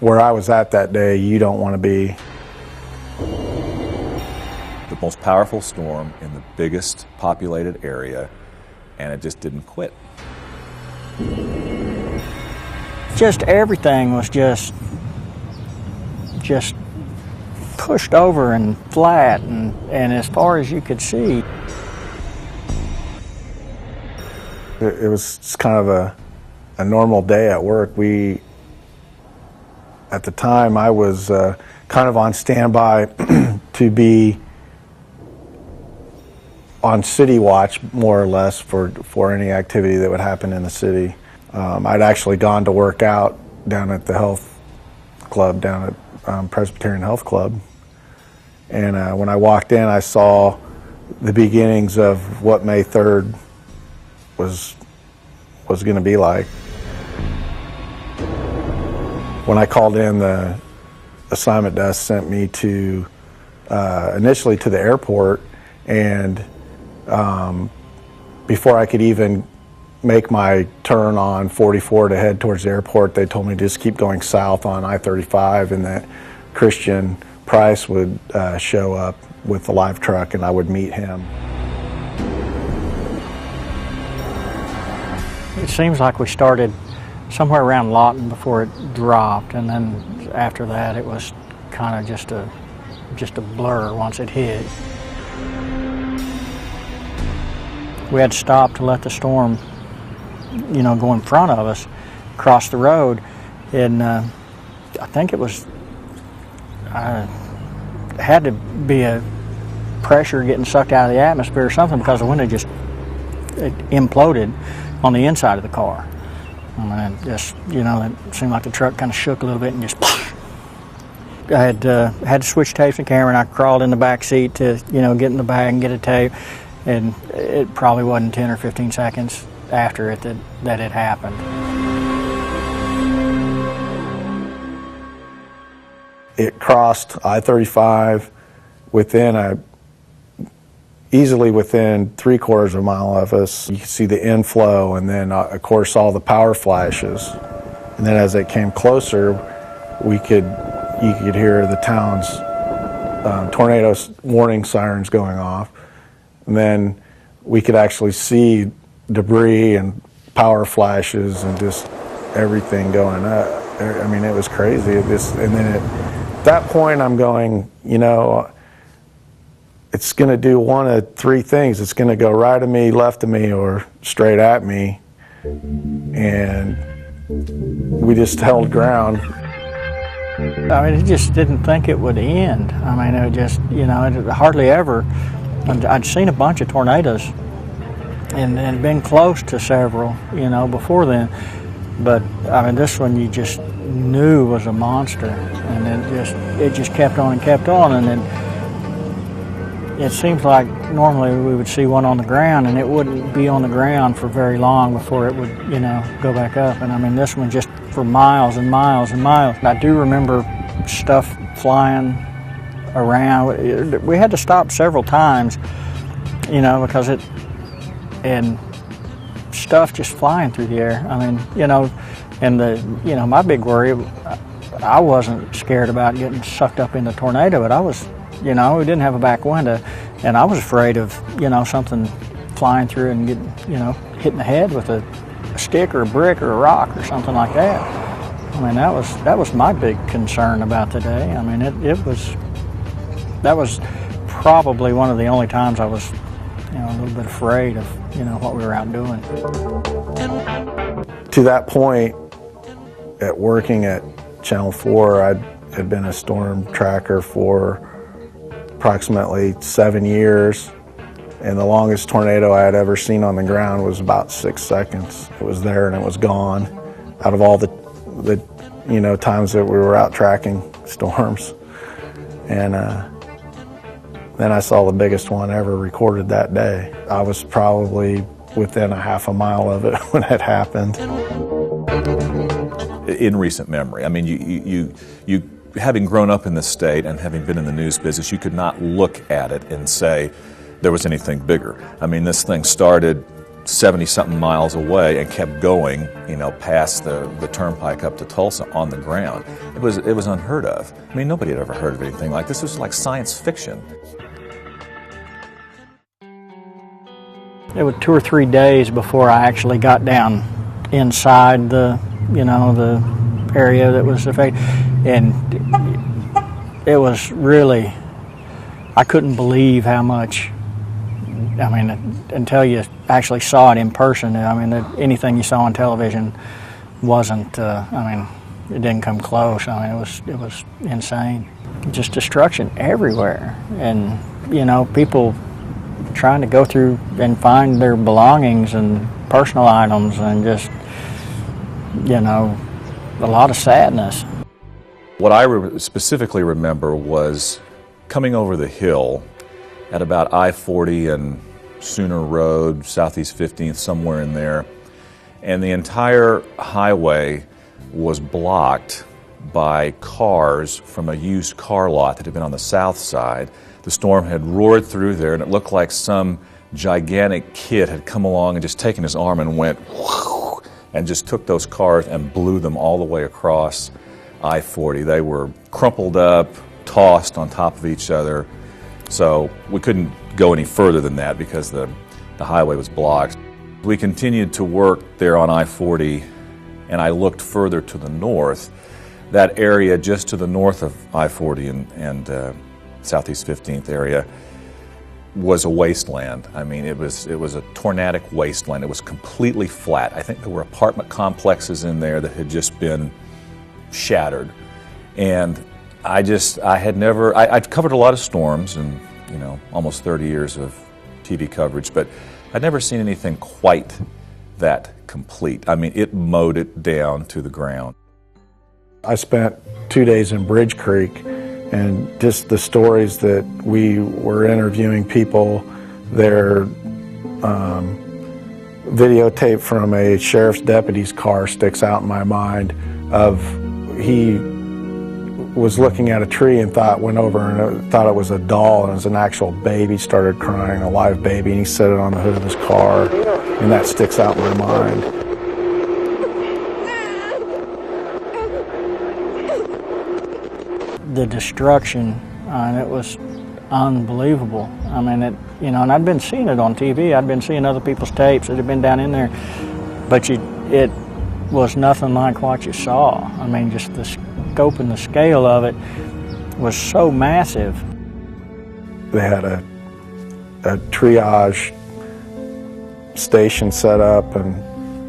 where I was at that day, you don't want to be. The most powerful storm in the biggest populated area, and it just didn't quit. Just everything was just pushed over and flat, and as far as you could see. It was just kind of a normal day at work. At the time, I was kind of on standby to be on city watch, more or less, for any activity that would happen in the city. I'd actually gone to work out down at the health club, down at Presbyterian Health Club. And when I walked in, I saw the beginnings of what May 3rd was going to be like. When I called in, the assignment desk sent me to initially to the airport, and before I could even make my turn on 44 to head towards the airport, they told me to just keep going south on I-35, and that Christian Price would show up with the live truck and I would meet him. It seems like we started somewhere around Lawton before it dropped, and then after that it was kind of just a blur once it hit. We had to stop to let the storm, go in front of us, cross the road, and I think it was had to be a pressure getting sucked out of the atmosphere or something, because the wind had it imploded on the inside of the car. I mean, it seemed like the truck kind of shook a little bit and just. I had to switch tapes and camera, and I crawled in the back seat to get in the bag and get a tape, and it probably wasn't 10 or 15 seconds after it that it happened. It crossed I-35 easily within 3/4 of a mile of us. You could see the inflow, and then of course all the power flashes. And then as it came closer, you could hear the town's tornado warning sirens going off. And then we could actually see debris and power flashes and just everything going up. I mean, it was crazy. And then at that point, I'm going, it's going to do one of three things. It's going to go right of me, left of me, or straight at me. And we just held ground. I mean, it just didn't think it would end. I mean, it just, it hardly ever. I'd seen a bunch of tornadoes and been close to several, before then. But, I mean, this one you just knew was a monster. And it just kept on and kept on. And then it seems like normally we would see one on the ground, and it wouldn't be on the ground for very long before it would, go back up. And I mean, this one just for miles and miles and miles. I do remember stuff flying around. We had to stop several times, because and stuff just flying through the air. I mean, and my big worry, I wasn't scared about getting sucked up in the tornado, but I was, we didn't have a back window, and I was afraid of, something flying through and hitting the head with a stick or a brick or a rock or something like that. I mean, that was my big concern about the day. I mean, that was probably one of the only times I was, a little bit afraid of, what we were out doing. To that point, at working at Channel 4, I had been a storm tracker for approximately 7 years, and the longest tornado I had ever seen on the ground was about 6 seconds. It was there and it was gone. Out of all the times that we were out tracking storms, and then I saw the biggest one ever recorded that day. I was probably within a half a mile of it when it happened. In recent memory, I mean, you having grown up in this state and having been in the news business, you could not look at it and say there was anything bigger. I mean, this thing started 70-something miles away and kept going, you know, past the turnpike up to Tulsa on the ground. It was unheard of. I mean, nobody had ever heard of anything like this. It was like science fiction. It was 2 or 3 days before I actually got down inside the, you know, the area that was affected, and it was really, I couldn't believe how much. I mean, until you actually saw it in person, I mean, anything you saw on television wasn't, I mean, it didn't come close. I mean, it was insane. Just destruction everywhere. And, you know, people trying to go through and find their belongings and personal items, and just, you know, a lot of sadness. What I specifically remember was coming over the hill at about I-40 and Sooner Road, Southeast 15th, somewhere in there, and the entire highway was blocked by cars from a used car lot that had been on the south side. The storm had roared through there, and it looked like some gigantic kid had come along and just taken his arm and went whoosh, and just took those cars and blew them all the way across I-40. They were crumpled up, tossed on top of each other. So we couldn't go any further than that because the highway was blocked. We continued to work there on I-40, and I looked further to the north. That area just to the north of I-40 and Southeast 15th area was a wasteland. I mean, it was a tornadic wasteland. It was completely flat. I think there were apartment complexes in there that had just been shattered. And I'd covered a lot of storms and, you know, almost 30 years of TV coverage, but I'd never seen anything quite that complete. I mean, it mowed it down to the ground. I spent 2 days in Bridge Creek, and just the stories that we were interviewing people, their videotape from a sheriff's deputy's car sticks out in my mind. He was looking at a tree and went over and thought it was a doll, and it was an actual baby, started crying, a live baby, and he set it on the hood of his car, and that sticks out in my mind. The destruction, and it was unbelievable. I mean, you know, and I'd been seeing it on TV. I'd been seeing other people's tapes that had been down in there, but it was nothing like what you saw. I mean, just the scope and the scale of it was so massive. They had a triage station set up, and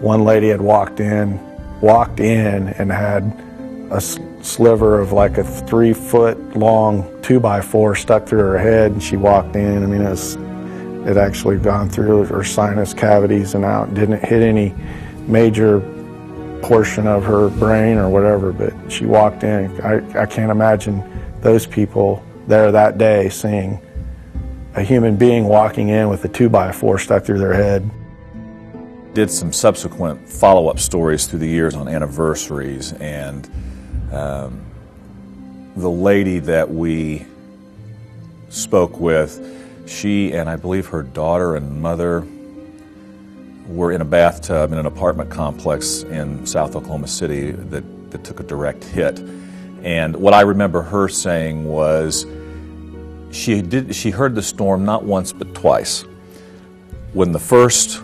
one lady had walked in and had a sliver of like a 3-foot long 2x4 stuck through her head, and she walked in. I mean, it actually gone through her sinus cavities and out. Didn't hit any major portion of her brain or whatever, but she walked in. I can't imagine those people there that day seeing a human being walking in with a 2x4 stuck through their head. Did some subsequent follow-up stories through the years on anniversaries, and the lady that we spoke with, she and I believe her daughter and mother were in a bathtub in an apartment complex in South Oklahoma City that took a direct hit. And what I remember her saying was she heard the storm not once but twice. When the first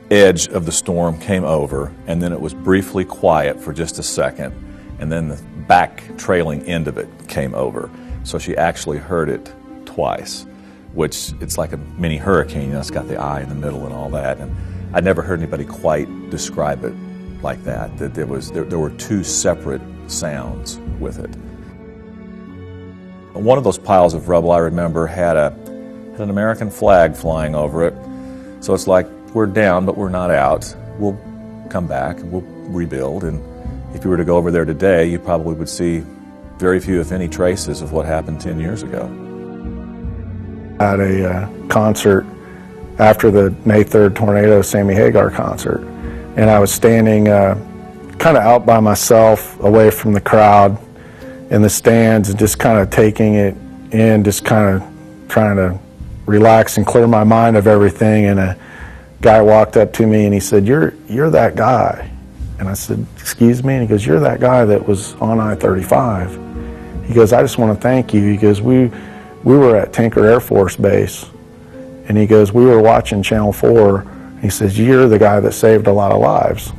edge of the storm came over, and then it was briefly quiet for just a second, and then the back trailing end of it came over. So she actually heard it twice, which it's like a mini hurricane. You know, it's got the eye in the middle and all that. And I never heard anybody quite describe it like that. That there were two separate sounds with it. One of those piles of rubble, I remember, had an American flag flying over it. So it's like, we're down, but we're not out. We'll come back and we'll rebuild. And if you were to go over there today, you probably would see very few, if any, traces of what happened 10 years ago. At a concert after the May 3rd tornado Sammy Hagar concert, and I was standing kind of out by myself, away from the crowd in the stands, and just kind of taking it in, just kind of trying to relax and clear my mind of everything. And guy walked up to me and he said, "You're that guy." And I said, "Excuse me?" And he goes, "You're that guy that was on I-35. He goes, "I just want to thank you." He goes, we were at Tinker Air Force Base, and he goes, "We were watching Channel 4. He says, "You're the guy that saved a lot of lives."